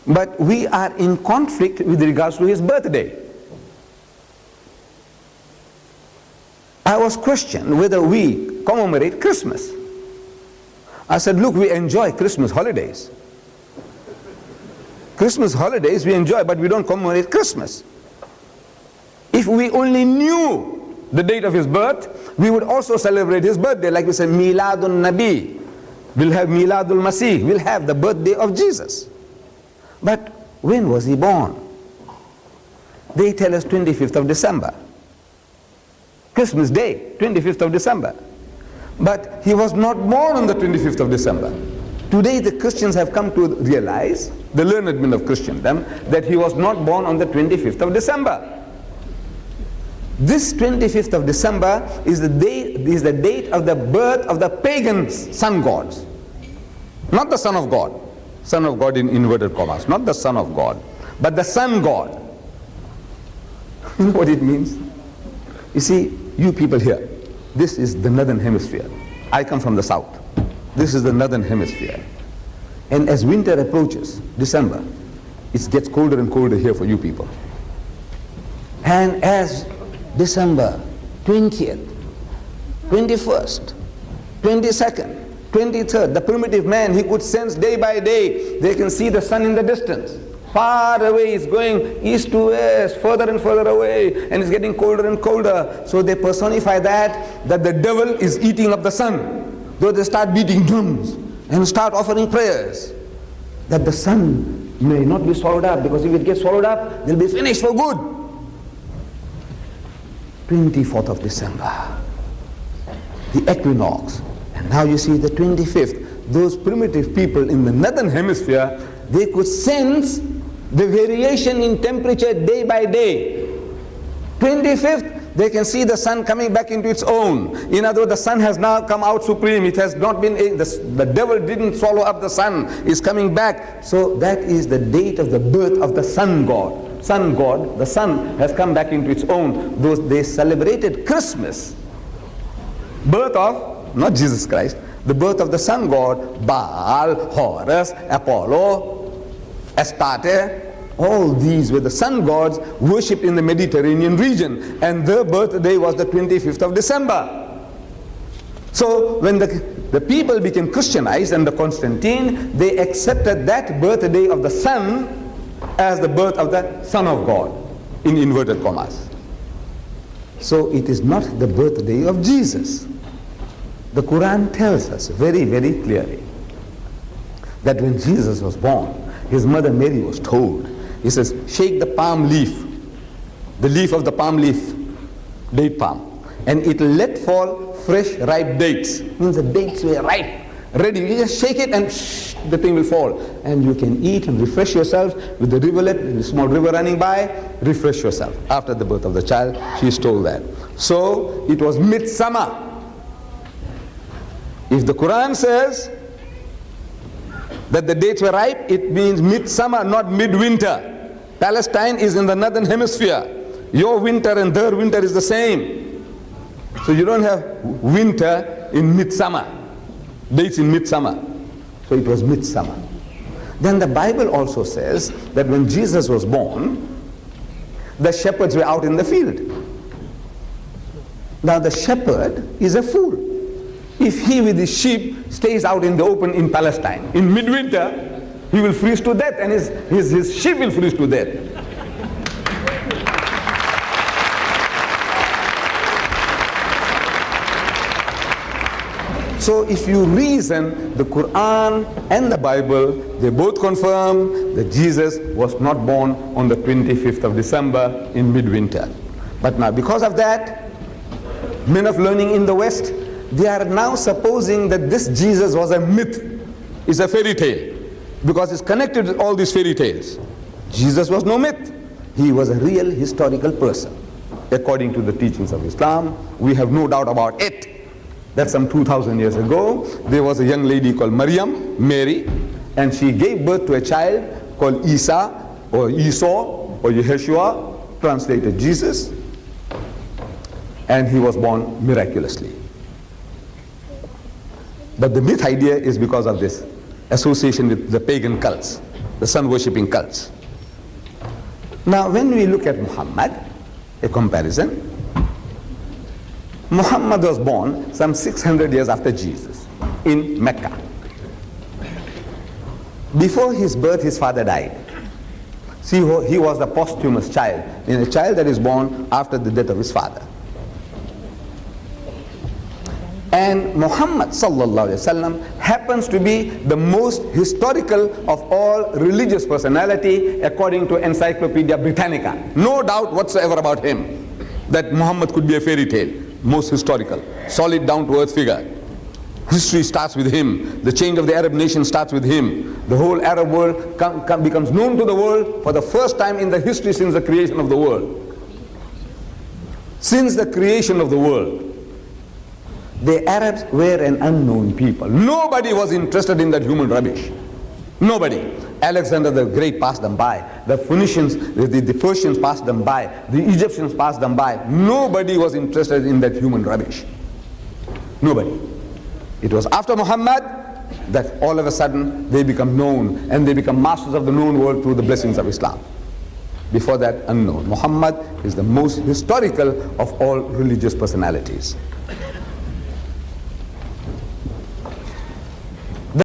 But we are in conflict with regards to his birthday. I was questioned whether we commemorate Christmas. I said, look, we enjoy Christmas holidays. Christmas holidays we enjoy, but we don't commemorate Christmas. If we only knew the date of his birth, we would also celebrate his birthday. Like we say, Miladun Nabi. We'll have Miladul Masih. We'll have the birthday of Jesus. But when was he born? They tell us 25th of December. Christmas Day, 25th of December. But he was not born on the 25th of December. Today the Christians have come to realize, the learned men of Christendom, that he was not born on the 25th of December. This 25th of December is the date of the birth of the pagan sun gods. Not the Son of God. Son of God in inverted commas. Not the Son of God, but the sun god. You know what it means? You see, you people here, this is the northern hemisphere. I come from the south. This is the northern hemisphere. And as winter approaches, December, it gets colder and colder here for you people. And as December 20th, 21st, 22nd, 23rd, the primitive man, he could sense day by day, they can see the sun in the distance. Far away, it's going east to west, further and further away, and it's getting colder and colder. So they personify that the devil is eating up the sun. Though they start beating drums and start offering prayers, that the sun may not be swallowed up, because if it gets swallowed up, they'll be finished for good. 24th of December, the equinox, and now you see the 25th. Those primitive people in the northern hemisphere, they could sense the variation in temperature day by day. 25th, they can see the sun coming back into its own. In other words, the sun has now come out supreme. It has not been, the devil didn't swallow up the sun, it's coming back. So that is the date of the birth of the sun god. Sun god, the sun has come back into its own. They celebrated Christmas, birth of, not Jesus Christ, the birth of the sun god, Baal, Horus, Apollo, Astarte. All these were the sun gods worshipped in the Mediterranean region, and their birthday was the 25th of December. So when the people became Christianized under Constantine, they accepted that birthday of the sun as the birth of the Son of God, in inverted commas. So it is not the birthday of Jesus. The Quran tells us very, very clearly that when Jesus was born, his mother Mary was told, he says, shake the palm leaf, the leaf of the palm leaf, date palm, and it will let fall fresh ripe dates. Means the dates were ripe, ready. You just shake it and the thing will fall, and you can eat and refresh yourself with the rivulet, the small river running by. Refresh yourself. After the birth of the child, she is told that. So it was midsummer. If the Quran says that the dates were ripe, it means midsummer, not midwinter. Palestine is in the northern hemisphere. Your winter and their winter is the same. So you don't have winter in midsummer, dates in midsummer. So it was midsummer. Then the Bible also says that when Jesus was born, the shepherds were out in the field. Now the shepherd is a fool. If he with his sheep stays out in the open in Palestine, in midwinter, he will freeze to death, and his sheep will freeze to death. So if you reason, the Quran and the Bible, they both confirm that Jesus was not born on the 25th of December in midwinter. But now because of that, men of learning in the West, they are now supposing that this Jesus was a myth, is a fairy tale, because it's connected with all these fairy tales. Jesus was no myth. He was a real historical person. According to the teachings of Islam, we have no doubt about it. That some 2,000 years ago, there was a young lady called Mary, and she gave birth to a child called Isa, or Esau, or Yeshua, translated Jesus, and he was born miraculously. But the myth idea is because of this association with the pagan cults. the sun-worshipping cults. Now, when we look at Muhammad, a comparison, Muhammad was born some 600 years after Jesus in Mecca. Before his birth, his father died. See, he was a posthumous child, a child that is born after the death of his father. And Muhammad sallallahu alaihi wasallam happens to be the most historical of all religious personality according to Encyclopedia Britannica. No doubt whatsoever about him that Muhammad could be a fairy tale. Most historical, solid down-to-earth figure. History starts with him. The change of the Arab nation starts with him. The whole Arab world becomes known to the world for the first time in the history since the creation of the world. Since the creation of the world, the Arabs were an unknown people. Nobody was interested in that human rubbish. Nobody. Alexander the Great passed them by. The Phoenicians, the Persians passed them by. The Egyptians passed them by. Nobody was interested in that human rubbish. Nobody. It was after Muhammad that all of a sudden they become known, and they become masters of the known world through the blessings of Islam. Before that, unknown. Muhammad is the most historical of all religious personalities.